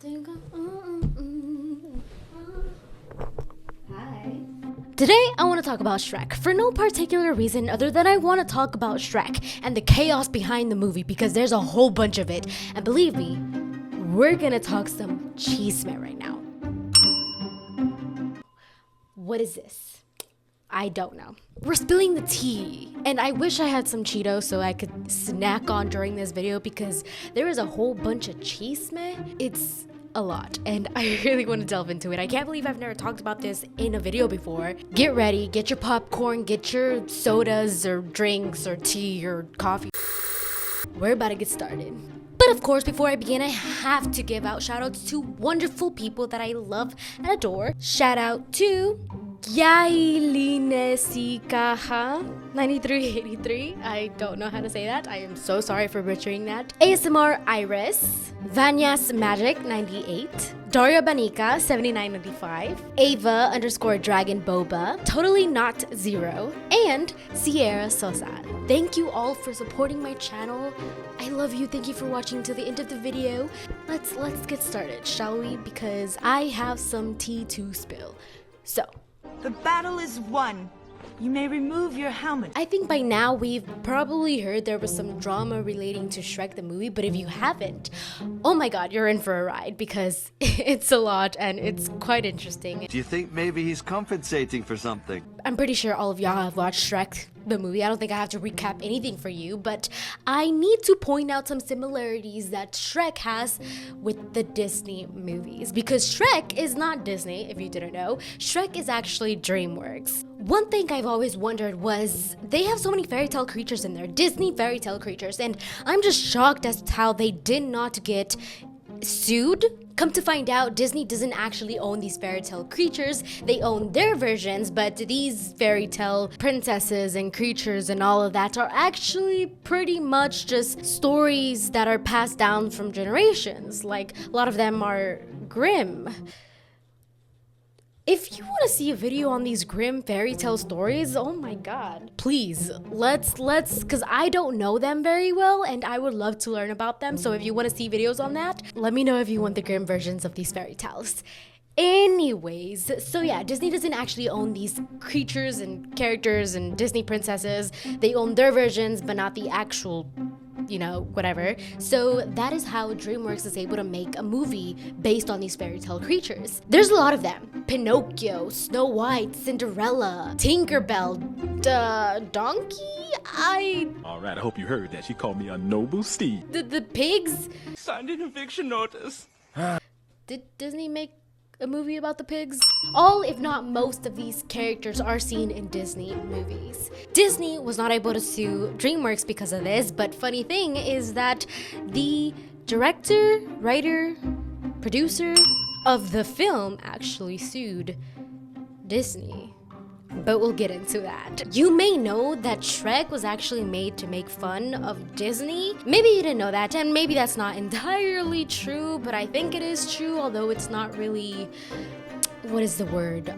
Hi. Today, I want to talk about Shrek for no particular reason other than I want to talk about Shrek and the chaos behind the movie because there's a whole bunch of it. And believe me, we're gonna talk some chisme right now. What is this? I don't know. We're spilling the tea, and I wish I had some Cheetos so I could snack on during this video because there is a whole bunch of chisme. It's a lot, and I really want to delve into it. I can't believe I've never talked about this in a video before. Get ready, get your popcorn, get your sodas or drinks or tea or coffee. We're about to get started. But of course, before I begin, I have to give out shoutouts to wonderful people that I love and adore. Shout out to Yailinesicaha 9383. I don't know how to say that. I am so sorry for butchering that. ASMR Iris, Vanyas Magic 98, Daria Banika 7995, Ava _Dragon Boba, Totally Not Zero, and Sierra Sosa. Thank you all for supporting my channel. I love you. Thank you for watching to the end of the video. Let's get started, shall we? Because I have some tea to spill. So, the battle is won. You may remove your helmet. I think by now we've probably heard there was some drama relating to Shrek the movie, but if you haven't, oh my god, you're in for a ride because it's a lot and it's quite interesting. Do you think maybe he's compensating for something? I'm pretty sure all of y'all have watched Shrek the movie. I don't think I have to recap anything for you, but I need to point out some similarities that Shrek has with the Disney movies because Shrek is not Disney, if you didn't know. Shrek is actually DreamWorks. One thing I've always wondered was they have so many fairy tale creatures in there, Disney fairy tale creatures, and I'm just shocked as to how they did not get sued. Come to find out, Disney doesn't actually own these fairy tale creatures. They own their versions, but these fairy tale princesses and creatures and all of that are actually pretty much just stories that are passed down from generations. Like, a lot of them are Grimm. If you want to see a video on these Grimm fairy tale stories, oh my god, please, let's, because I don't know them very well and I would love to learn about them. So if you want to see videos on that, let me know if you want the Grimm versions of these fairy tales. Anyways, so yeah, Disney doesn't actually own these creatures and characters and Disney princesses. They own their versions, but not the actual, you know, whatever. So that is how DreamWorks is able to make a movie based on these fairy tale creatures. There's a lot of them. Pinocchio, Snow White, Cinderella, Tinkerbell, Donkey? Alright, I hope you heard that. She called me a noble steed. The pigs? Signed an eviction notice. Did Disney make a movie about the pigs? All, if not most, of these characters are seen in Disney movies. Disney was not able to sue DreamWorks because of this, but funny thing is that the director, writer, producer of the film actually sued Disney. But we'll get into that. You may know that Shrek was actually made to make fun of Disney. Maybe you didn't know that, and maybe that's not entirely true, but I think it is true, although it's not really, what is the word,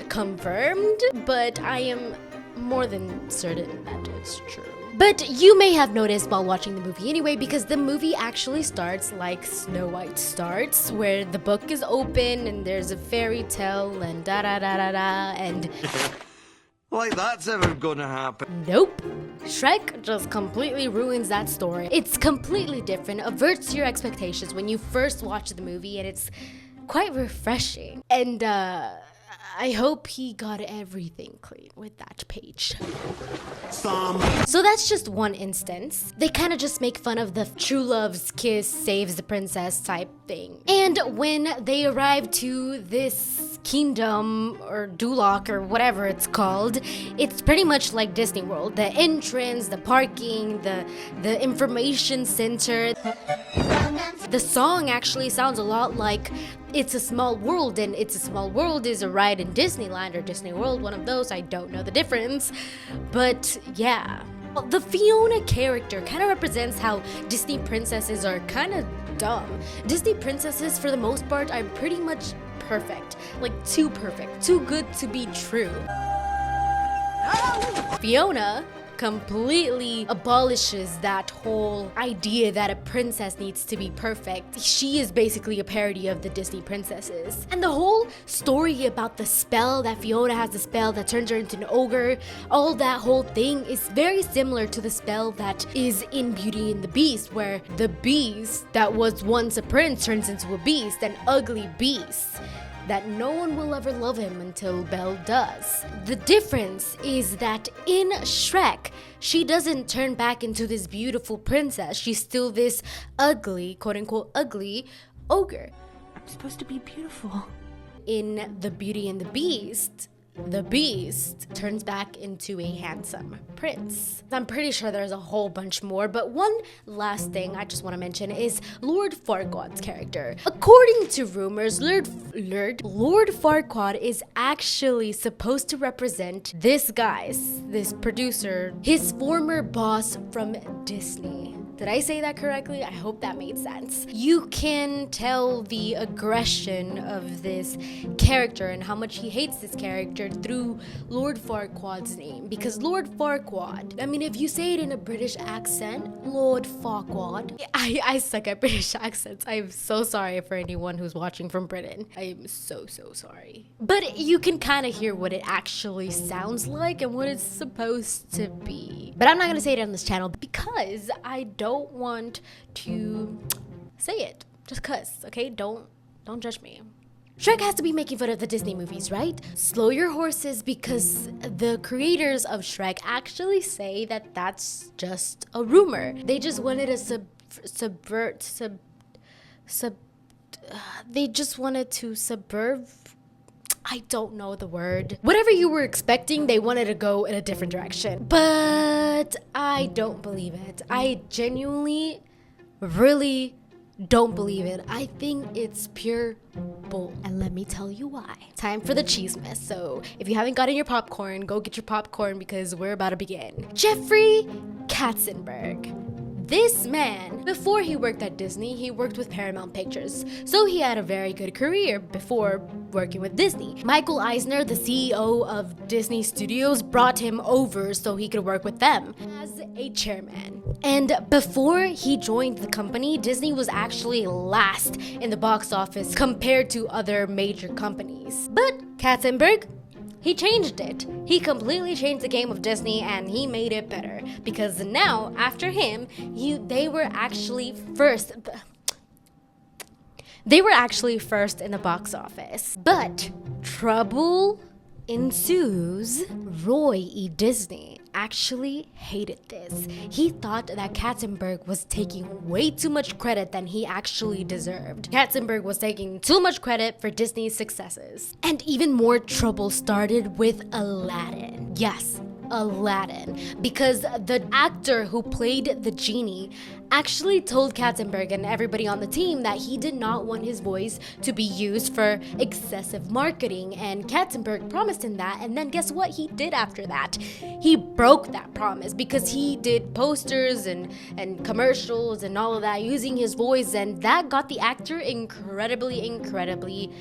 confirmed, but I am more than certain that it's true. But you may have noticed while watching the movie anyway, because the movie actually starts like Snow White starts, where the book is open and there's a fairy tale and da-da-da-da-da and... Like that's ever gonna happen. Nope. Shrek just completely ruins that story. It's completely different, averts your expectations when you first watch the movie, and it's quite refreshing. And I hope he got everything clean with that page. So that's just one instance. They kind of just make fun of the true love's kiss saves the princess type thing. And when they arrive to this kingdom or Duloc or whatever it's called, it's pretty much like Disney World. The entrance, the parking, the information center. The song actually sounds a lot like It's a Small World, and It's a Small World is a ride in Disneyland or Disney World, one of those. I don't know the difference, but yeah. The Fiona character kind of represents how Disney princesses are kind of dumb. Disney princesses, for the most part, are pretty much perfect. Like, too perfect. Too good to be true. Fiona completely abolishes that whole idea that a princess needs to be perfect. She is basically a parody of the Disney princesses. And the whole story about the spell, that Fiona has the spell that turns her into an ogre, all that whole thing is very similar to the spell that is in Beauty and the Beast, where the beast that was once a prince turns into a beast, an ugly beast that no one will ever love him until Belle does. The difference is that in Shrek, she doesn't turn back into this beautiful princess. She's still this ugly, quote unquote ugly, ogre. I'm supposed to be beautiful. In the Beauty and the Beast turns back into a handsome prince. I'm pretty sure there's a whole bunch more, but one last thing I just want to mention is Lord Farquaad's character. According to rumors, Lord Farquaad is actually supposed to represent this producer, his former boss from Disney. Did I say that correctly? I hope that made sense. You can tell the aggression of this character and how much he hates this character through Lord Farquaad's name. Because Lord Farquaad, I mean, if you say it in a British accent, Lord Farquaad. I suck at British accents. I'm so sorry for anyone who's watching from Britain. I'm so sorry. But you can kind of hear what it actually sounds like and what it's supposed to be. But I'm not gonna say it on this channel because I don't want to say it. Just cuss, okay? Don't judge me. Shrek has to be making fun of the Disney movies, right? Slow your horses, because the creators of Shrek actually say that that's just a rumor. They just wanted to they just wanted to subvert. I don't know the word. Whatever you were expecting, they wanted to go in a different direction. But I don't believe it. I genuinely, really don't believe it. I think it's pure bull. And let me tell you why. Time for the cheese mess. So if you haven't gotten your popcorn, go get your popcorn because we're about to begin. Jeffrey Katzenberg. This man, before he worked at Disney, he worked with Paramount Pictures. So he had a very good career before working with Disney. Michael Eisner, the CEO of Disney Studios, brought him over so he could work with them as a chairman. And before he joined the company, Disney was actually last in the box office compared to other major companies. But Katzenberg, he changed it. He completely changed the game of Disney and he made it better. Because now, after him, they were actually first. They were actually first in the box office. But trouble ensues. Roy E. Disney actually hated this. He thought that Katzenberg was taking way too much credit than he actually deserved. Katzenberg was taking too much credit for Disney's successes. And even more trouble started with Aladdin. Yes, Aladdin, because the actor who played the genie actually told Katzenberg and everybody on the team that he did not want his voice to be used for excessive marketing, and Katzenberg promised him that, and then guess what he did after that? He broke that promise because he did posters and commercials and all of that using his voice, and that got the actor incredibly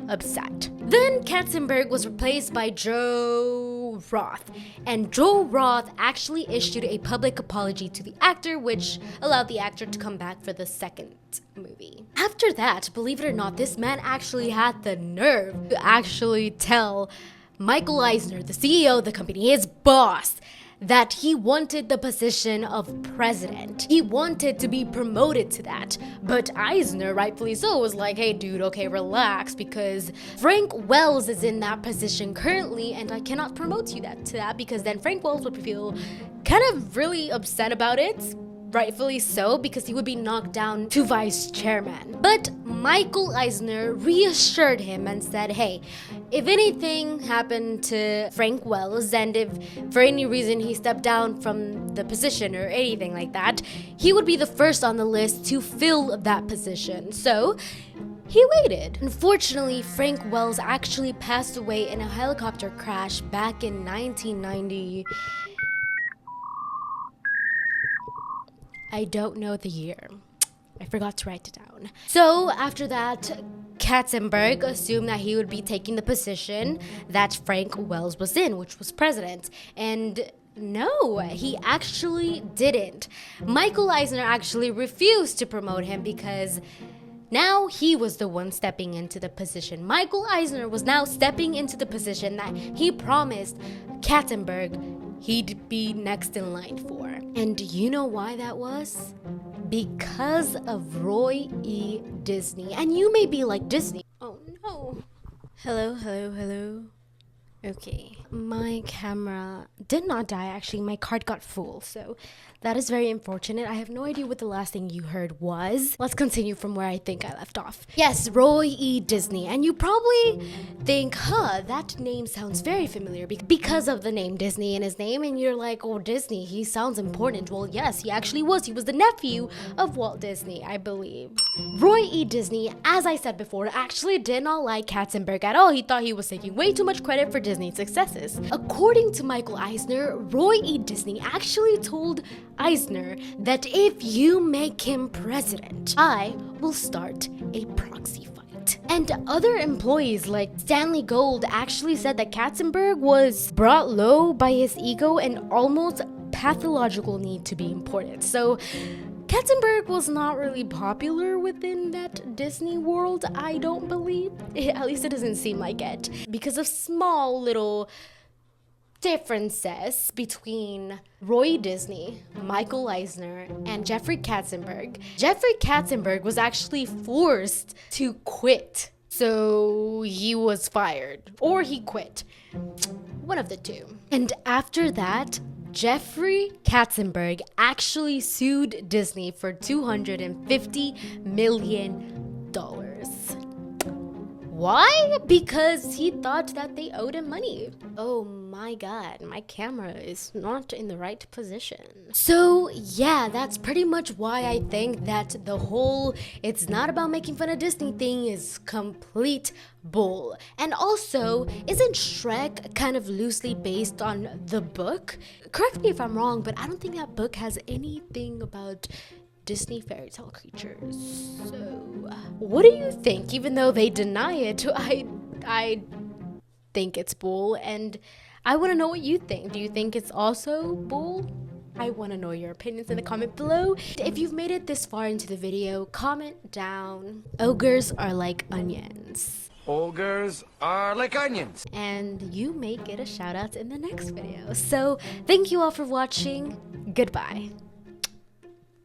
upset. Then Katzenberg was replaced by Joe Roth, and Joe Roth actually issued a public apology to the actor, which allowed the actor to come back for the second movie. After that, believe it or not, this man actually had the nerve to actually tell Michael Eisner, the CEO of the company, his boss, that he wanted the position of president. He wanted to be promoted to that. But Eisner, rightfully so, was like, hey dude, okay, relax, because Frank Wells is in that position currently and I cannot promote you to that because then Frank Wells would feel kind of really upset about it. Rightfully so, because he would be knocked down to vice chairman. But Michael Eisner reassured him and said, hey, if anything happened to Frank Wells and if for any reason he stepped down from the position or anything like that, he would be the first on the list to fill that position. So he waited. Unfortunately, Frank Wells actually passed away in a helicopter crash back in 1990. I don't know the year. I forgot to write it down. So after that, Katzenberg assumed that he would be taking the position that Frank Wells was in, which was president. And No, he actually didn't. Michael Eisner actually refused to promote him because now he was the one stepping into the position. Michael Eisner was now stepping into the position that he promised Katzenberg he'd be next in line for. And you know why that was? Because of Roy E. Disney. And you may be like, Disney? Oh no. Hello, hello, hello. Okay, my camera did not die actually, my card got full, so that is very unfortunate. I have no idea what the last thing you heard was. Let's continue from where I think I left off. Yes, Roy E. Disney, and you probably think, that name sounds very familiar because of the name Disney in his name, and you're like, oh, Disney, he sounds important. Well, yes, he actually was. He was the nephew of Walt Disney, I believe. Roy E. Disney, as I said before, actually did not like Katzenberg at all. He thought he was taking way too much credit for Disney's successes. According to Michael Eisner, Roy E. Disney actually told Eisner that if you make him president, I will start a proxy fight. And other employees like Stanley Gold actually said that Katzenberg was brought low by his ego and almost pathological need to be important. So Katzenberg was not really popular within that Disney world, I don't believe. At least it doesn't seem like it. Because of small little differences between Roy Disney, Michael Eisner, and Jeffrey Katzenberg. Jeffrey Katzenberg was actually forced to quit. So he was fired, or he quit. One of the two. And after that, Jeffrey Katzenberg actually sued Disney for $250 million. Why? Because he thought that they owed him money. Oh my god, my camera is not in the right position. So yeah, that's pretty much why I think that the whole it's not about making fun of Disney thing is complete bull. And also, isn't Shrek kind of loosely based on the book? Correct me if I'm wrong, but I don't think that book has anything about Disney fairy tale creatures. So, what do you think? Even though they deny it, I think it's bull, and I want to know what you think. Do you think it's also bull? I want to know your opinions in the comment below. If you've made it this far into the video, comment down. Ogres are like onions. Ogres are like onions. And you may get a shout out in the next video. So, thank you all for watching. Goodbye.